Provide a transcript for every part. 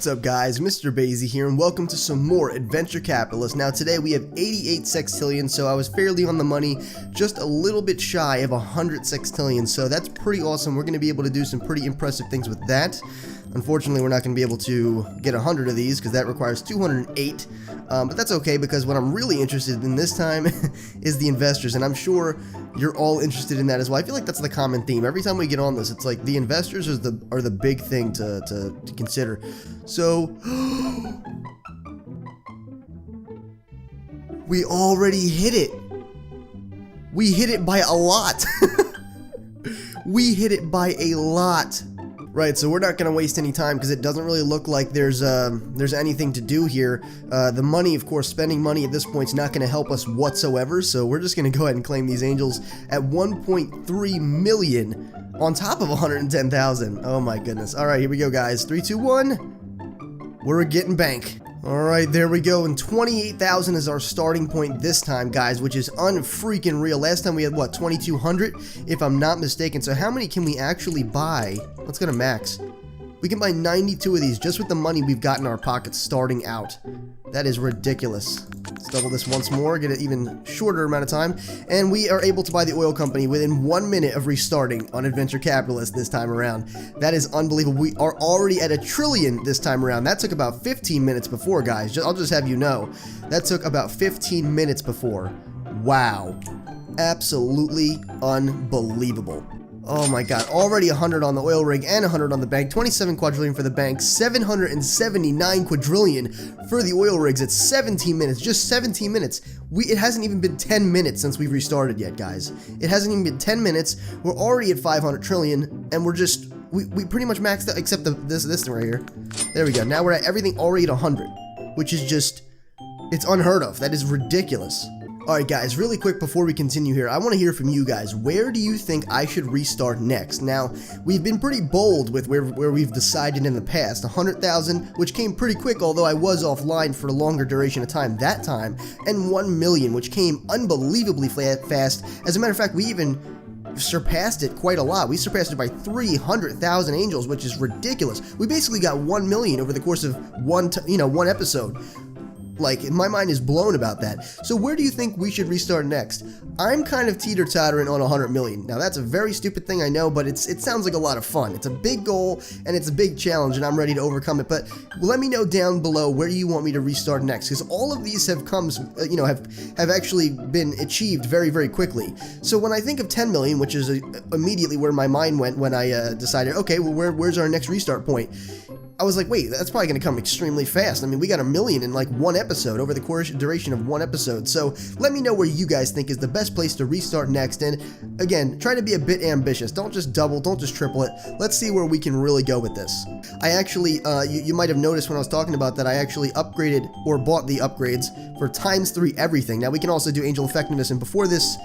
What's up guys, MrBayeasy here and welcome to some more Adventure Capitalist. Now today we have 88 sextillion, so I was fairly on the money, just a little bit shy of 100 sextillion, so that's pretty awesome. We're going to be able to do some pretty impressive things with that. Unfortunately, we're not going to be able to get 100 of these because that requires 208, but that's okay because what I'm really interested in this time is the investors, and I'm sure you're all interested in that as well. I feel like that's the common theme. Every time we get on this, it's like the investors are the big thing to consider. So, we already hit it. We hit it by a lot. We hit it by a lot. Right, so we're not going to waste any time because it doesn't really look like there's anything to do here. The money, of course, spending money at this point is not going to help us whatsoever, so we're just going to go ahead and claim these angels at 1.3 million on top of 110,000. Oh my goodness. All right, here we go, guys. 3, 2, 1. We're getting bank. Alright, there we go, and 28,000 is our starting point this time, guys, which is unfreaking real. Last time we had, what, 2,200, if I'm not mistaken. So how many can we actually buy? Let's go to max. We can buy 92 of these just with the money we've got in our pockets starting out. That is ridiculous. Let's double this once more, get an even shorter amount of time, and we are able to buy the oil company within 1 minute of restarting on Adventure Capitalist this time around. That is unbelievable. We are already at 1 trillion this time around. That took about 15 minutes before, guys. I'll just have you know. That took about 15 minutes before. Wow. Absolutely unbelievable. Oh my god, already 100 on the oil rig and 100 on the bank, 27 quadrillion for the bank, 779 quadrillion for the oil rigs at 17 minutes, just 17 minutes. It hasn't even been 10 minutes since we've restarted yet, guys. It hasn't even been 10 minutes, we're already at 500 trillion, and we're just, we pretty much maxed out, except this thing right here. There we go, now we're at everything already at 100, which is just, it's unheard of. That is ridiculous. Alright guys, really quick before we continue here, I want to hear from you guys. Where do you think I should restart next? Now, we've been pretty bold with where we've decided in the past. 100,000, which came pretty quick, although I was offline for a longer duration of time that time, and 1 million, which came unbelievably fast. As a matter of fact, we even surpassed it quite a lot. We surpassed it by 300,000 angels, which is ridiculous. We basically got 1 million over the course of one episode. Like, my mind is blown about that. So where do you think we should restart next? I'm kind of teeter-tottering on 100 million. Now that's a very stupid thing, I know, but it sounds like a lot of fun. It's a big goal and it's a big challenge and I'm ready to overcome it. But let me know down below where you want me to restart next, because all of these have come, have actually been achieved very, very quickly. So when I think of 10 million, which is immediately where my mind went when I decided, okay, well where's our next restart point? I was like, wait, that's probably going to come extremely fast. I mean, we got 1 million in like one episode, over the duration of one episode. So let me know where you guys think is the best place to restart next. And again, try to be a bit ambitious. Don't just double, don't just triple it. Let's see where we can really go with this. I actually, you might have noticed when I was talking about that, I actually upgraded or bought the upgrades for ×3 everything. Now we can also do angel effectiveness, and before this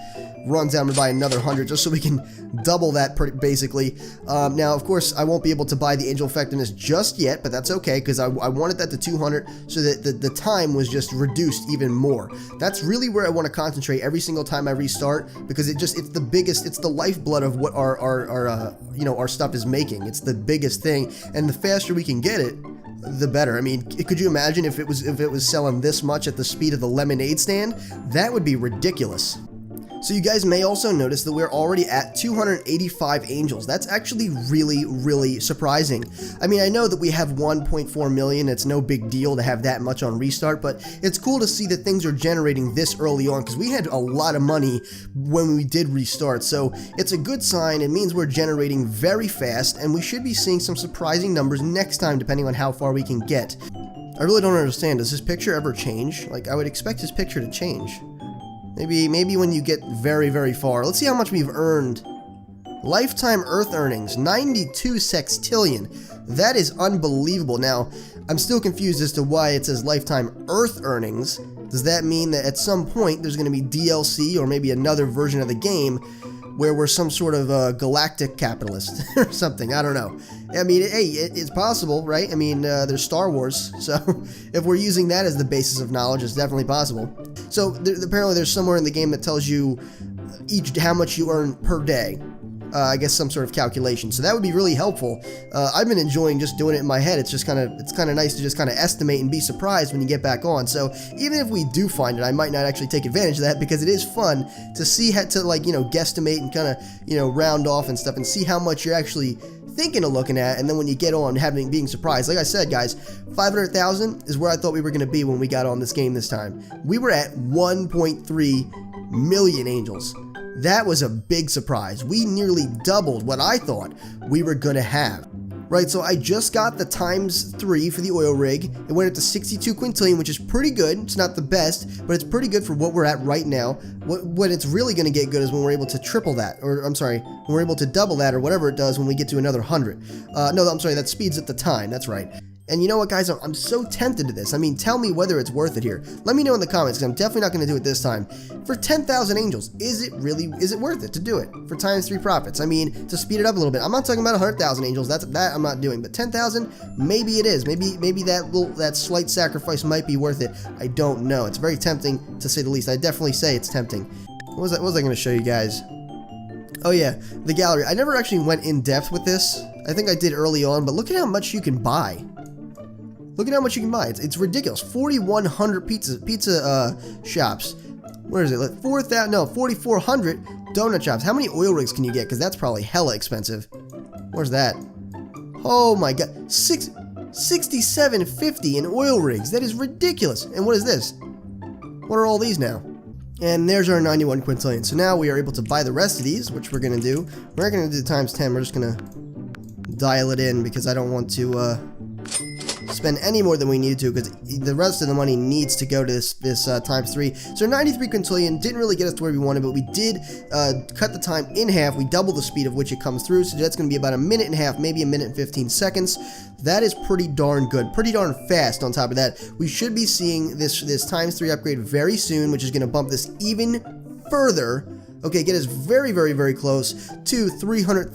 runs down to buy another 100 just so we can double that basically. Now of course I won't be able to buy the angel effectiveness just yet, but that's okay because I wanted that to 200 so that the time was just reduced even more. That's really where I want to concentrate every single time I restart, because it's the biggest, it's the lifeblood of what our stuff is making. It's the biggest thing, and the faster we can get it, the better. I mean, could you imagine if it was selling this much at the speed of the lemonade stand? That would be ridiculous. So you guys may also notice that we're already at 285 angels. That's actually really, really surprising. I mean, I know that we have 1.4 million. It's no big deal to have that much on restart, but it's cool to see that things are generating this early on, because we had a lot of money when we did restart. So it's a good sign. It means we're generating very fast, and we should be seeing some surprising numbers next time, depending on how far we can get. I really don't understand. Does his picture ever change? Like, I would expect his picture to change. Maybe when you get very, very far. Let's see how much we've earned. Lifetime Earth earnings, 92 sextillion. That is unbelievable. Now, I'm still confused as to why it says lifetime Earth earnings. Does that mean that at some point there's going to be DLC or maybe another version of the game where we're some sort of galactic capitalist or something? I don't know. I mean, hey, it's possible, right? I mean, there's Star Wars, so if we're using that as the basis of knowledge, it's definitely possible. So apparently there's somewhere in the game that tells you how much you earn per day. I guess some sort of calculation. So that would be really helpful. I've been enjoying just doing it in my head. It's kind of nice to just kind of estimate and be surprised when you get back on. So even if we do find it, I might not actually take advantage of that, because it is fun to see how to, like, you know, guesstimate and kind of, you know, round off and stuff and see how much you're actually thinking of looking at, and then when you get on being surprised. Like I said, guys, 500,000 is where I thought we were going to be when we got on this game this time. We were at 1.3 million angels. That was a big surprise. We nearly doubled what I thought we were going to have. Right, so I just got the ×3 for the oil rig. It went up to 62 quintillion, which is pretty good. It's not the best, but it's pretty good for what we're at right now. What it's really going to get good is when we're able to triple that, or I'm sorry, when we're able to double that, or whatever it does when we get to another 100. No, I'm sorry, that speeds up the time, that's right. And you know what, guys, I'm so tempted to this. I mean, tell me whether it's worth it here. Let me know in the comments, because I'm definitely not going to do it this time. For 10,000 angels, is it worth it to do it for ×3 profits? I mean, to speed it up a little bit. I'm not talking about 100,000 angels. That I'm not doing. But 10,000, maybe it is. Maybe that slight sacrifice might be worth it. I don't know. It's very tempting, to say the least. I definitely say it's tempting. What was I going to show you guys? Oh yeah, the gallery. I never actually went in depth with this. I think I did early on, but look at how much you can buy. Look at how much you can buy. It's ridiculous. 4,100 pizza shops. Where is it? Like 4,400 donut shops. How many oil rigs can you get? Because that's probably hella expensive. Where's that? Oh my god. 67.50 in oil rigs. That is ridiculous. And what is this? What are all these now? And there's our 91 quintillion. So now we are able to buy the rest of these, which we're going to do. We're not going to do ×10. We're just going to dial it in, because I don't want to spend any more than we need to, because the rest of the money needs to go to this ×3. So 93 quintillion didn't really get us to where we wanted, but we did cut the time in half. We doubled the speed of which it comes through, so that's going to be about 1.5 minutes, maybe 1 minute and 15 seconds. That is pretty darn good, pretty darn fast. On top of that, we should be seeing this ×3 upgrade very soon, which is going to bump this even further. Okay, get us very, very, very close to 300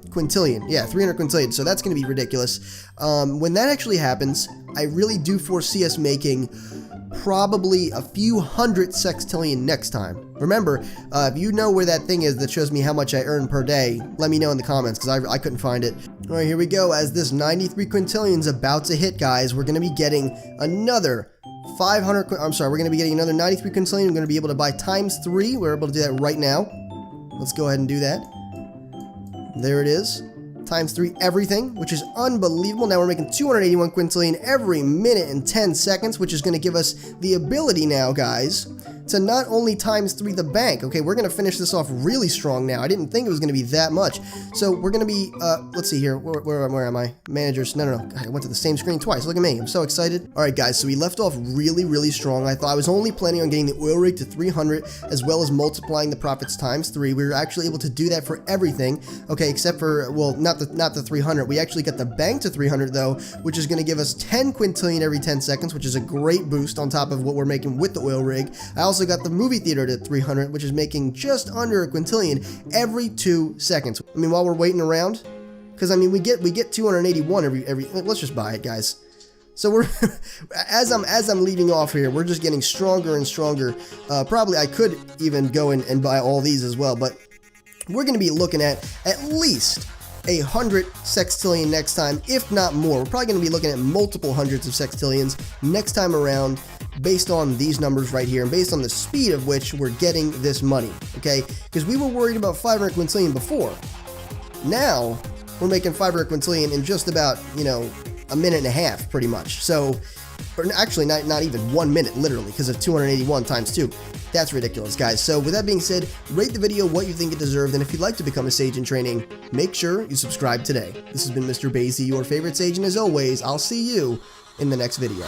quintillion. Yeah, 300 quintillion. So that's going to be ridiculous. When that actually happens, I really do foresee us making probably a few hundred sextillion next time. Remember, if you know where that thing is that shows me how much I earn per day, let me know in the comments, because I couldn't find it. All right, here we go. As this 93 quintillion is about to hit, guys, we're going to be getting another 500, I'm sorry, we're going to be getting another 93 quintillion. We're going to be able to buy ×3. We're able to do that right now. Let's go ahead and do that. There it is. ×3 everything, which is unbelievable. Now we're making 281 quintillion every minute and 10 seconds, which is going to give us the ability now, guys, to not only ×3 the bank. Okay, we're going to finish this off really strong now. I didn't think it was going to be that much. So we're going to be, let's see here. Where am I? Managers. No. God, I went to the same screen twice. Look at me. I'm so excited. All right, guys. So we left off really, really strong. I thought I was only planning on getting the oil rig to 300, as well as multiplying the profits ×3. We were actually able to do that for everything. Okay, except for, well, not the 300. We actually got the bank to 300 though, which is going to give us 10 quintillion every 10 seconds, which is a great boost on top of what we're making with the oil rig. I also got the movie theater to 300, which is making just under a quintillion every 2 seconds. I mean, while we're waiting around, because I mean, we get 281 every. Let's just buy it, guys. So we're as I'm leaving off here, we're just getting stronger and stronger. Probably I could even go in and buy all these as well, but we're going to be looking at least 100 sextillion next time, if not more. We're probably going to be looking at multiple hundreds of sextillions next time around, based on these numbers right here and based on the speed of which we're getting this money, okay? Because we were worried about 500 quintillion before. Now we're making 500 quintillion in just about, you know, 1.5 minutes pretty much. So, or actually not even 1 minute, literally, because of 281 ×2. That's ridiculous, guys. So with that being said, rate the video what you think it deserved, and if you'd like to become a Sage in Training, make sure you subscribe today. This has been MrBayeasy, your favorite Sage, and as always, I'll see you in the next video.